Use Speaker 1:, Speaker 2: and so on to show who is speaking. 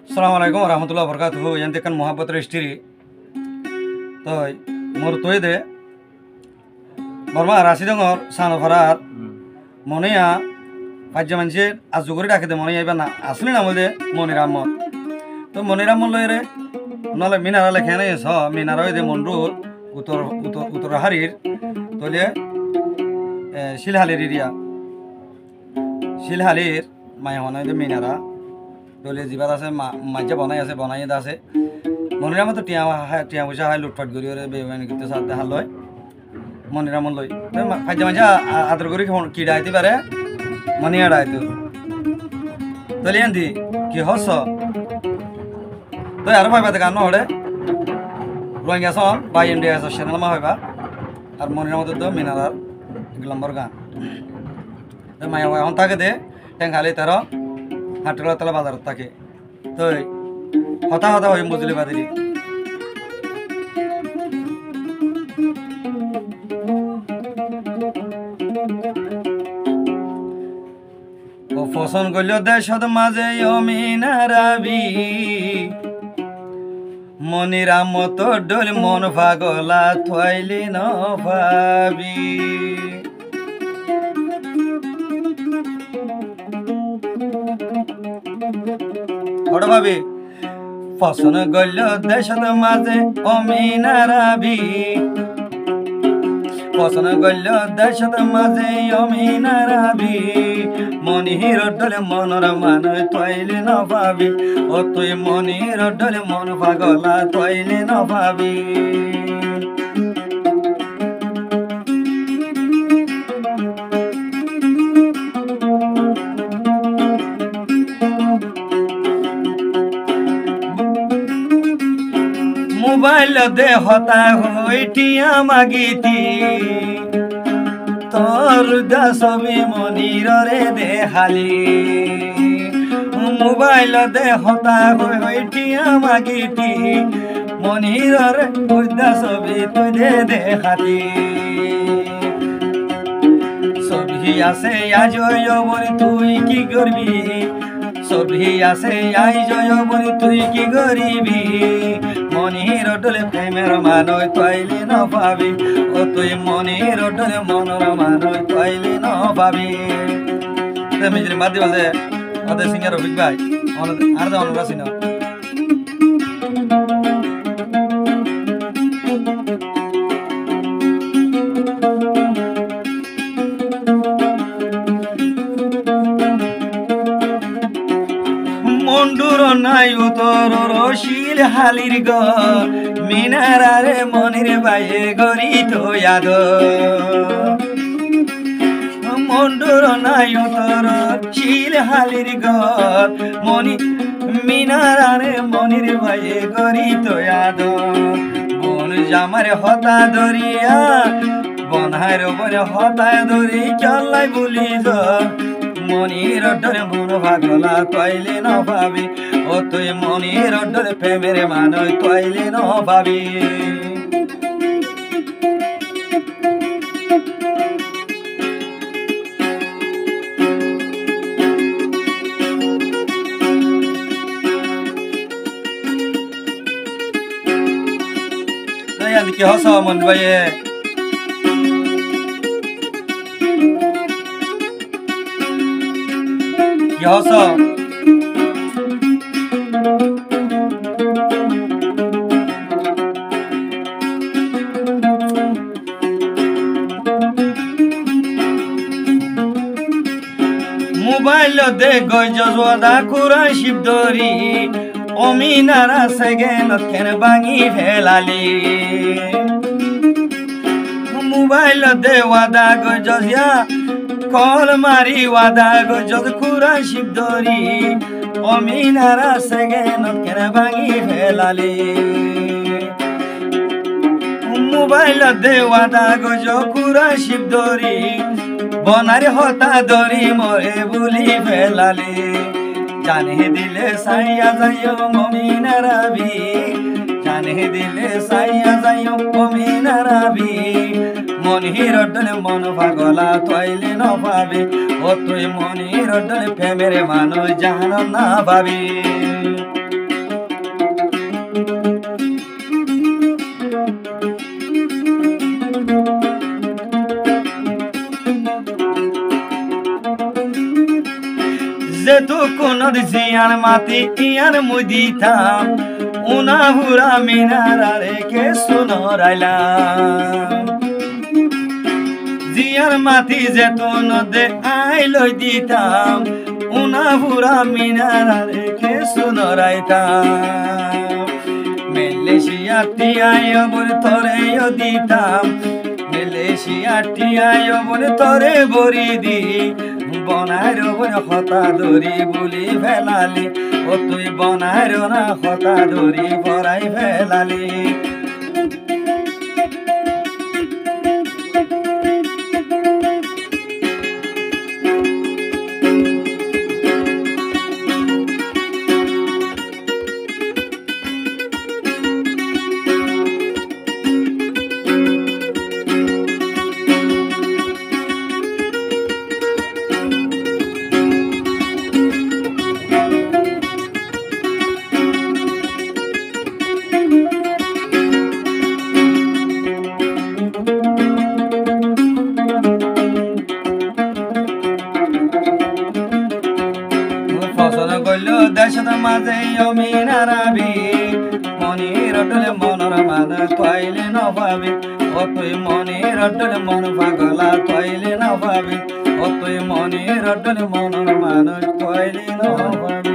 Speaker 1: Assalamualaikum warahmatullahi wabarakatuh. Yang tekan muhabbat restri. Toy, mor toy de. Barma rasi dongor sano farat. Monia, pajja manje azuguri dake de monia ibana asli na mode monira mo. To monira mo loire. Nole minara lekhane so minara de monrul utor harir. Tole shilhalir area. Shilhalir maya hona de minara. Dole jibat আছে মাঝে বনাই আছে বনাই আছে মনিরাম তো টিয়া পয়সা হয় লুটপাট করি ওরে বেমানি করতে সাথে হাল হয় মনিরাম লই মাঝে মাঝে আদর করি কিডা আইতে পারে মনিয়াড়া আইতো তলে আন্দি কি হস তো আর ভাইবা দেখা ন হড়ে রোহিঙ্গা সন বাই ইন্ডিয়া চ্যানেল মা হইবা আর মনিরাম তো মিনারার গ্লাম্বর গান মায়া হন থাকে দে টেঙ্গালে তার হাটলা তলা বাজার থাকে তো হতা হতা হয়ে বুঝলি বাদিলি ও ফসন করল দেশত মাঝে অমিনারাবি মনিরাম মতো ডোল মন পাগলা থইলি ন ভাবি ওটা ভাবি ফসন গল্য দেশত মাঝে অমিনারাবি ফসন গল্য দেশত মাঝে অমিনারাবি মনির ডলে মনর মান তৈলি ন ভাবি ও তুই মনির ডলে মন পাগলা তৈলি ন ভাবি মোবাইল দে হতা হইটিয়া মাগিতি তোর দাসবি মনিরে দেখালি মোবাইল দে হতা হইটিয়া মাগিতি মনিরে দাসবি তুই দে দেখাতি সবই আছে আজ বলি তুই কি করবি সবই আছে আই জয় বলি তুই কি করিবি মনির ডলে প্রেমের মানই তৈলি ন পাবি ও তুই মনির ডলে মনর মানই তৈলি ন পাবি মিজরি মাদি বলতে আমাদের সিঙ্গার রফিক ভাই আর তো অনুরাগ সিনা মন্ডুর নাই উতর রশিল হালির গ মিনারারে মনির বাইয়ে গরি তো ইয়াদ মন্ডুর নাই উতর শিল হালির গ মনি মিনারারে মনির বাইয়ে গরি তো ইয়াদ বন জামারে হতা দরিয়া বনহার বনে হতা দরি চলাই বলি মনির ডরে মন ভাগলা তৈলি ন ভাবি ও তুই মনির ডরে প্রেমের মানই তৈলি ন ভাবি কি হস মন ভাইয়ে কি হস মোবাইল দে গজওয়াদা কুরা শিবদরি অমিনারা সেগেন কেন ভাঙি ফেলালি মোবাইল দে ওয়াদা গজিয়া কল মারি ওয়াদা গজদ কুরা শিবদরি অমিনারা সেগেন কেন ভাঙি ফেলালি মোবাইল দে ওয়াদা গজ কুরা শিবদরি বনারে হতা দরি মরে বুলি ফেলালি জানে দিলে সাইয়া যাইও মমিনারাবি জানে দিলে সাইয়া যাইও মমিনারাবি মনির ডলে মন পাগলা তৈলি ন পাবি ও তুই মনির ডলে প্রেমের মানুষ জানো না ভাবি জিয়ার মাতি ইয়ার মুই দিতাম উনা হুরা মিনারে কে সোনরাইলাম জিয়ার মাতি যেতন দে আই লই দিতাম উনা হুরা মিনারে কে সোনরাইতাম মেলেশিয়া টিয়ায় বল তোরে দিতাম মেলেশিয়া টিয়ায় বল তোরে বরি দি বনার বলে হতা দরি বলি ফেলালি ও তুই বনার না হতা দরি পরাই ফেলালি দেশত মাঝে অমিনারাবি মনির অটলে মনর মান তৈলে নভাবি ও তুই মনির অটলে মন পাগলা তৈলে নভাবি ও তুই মনির অটলে মনর মান তৈলে নভাবি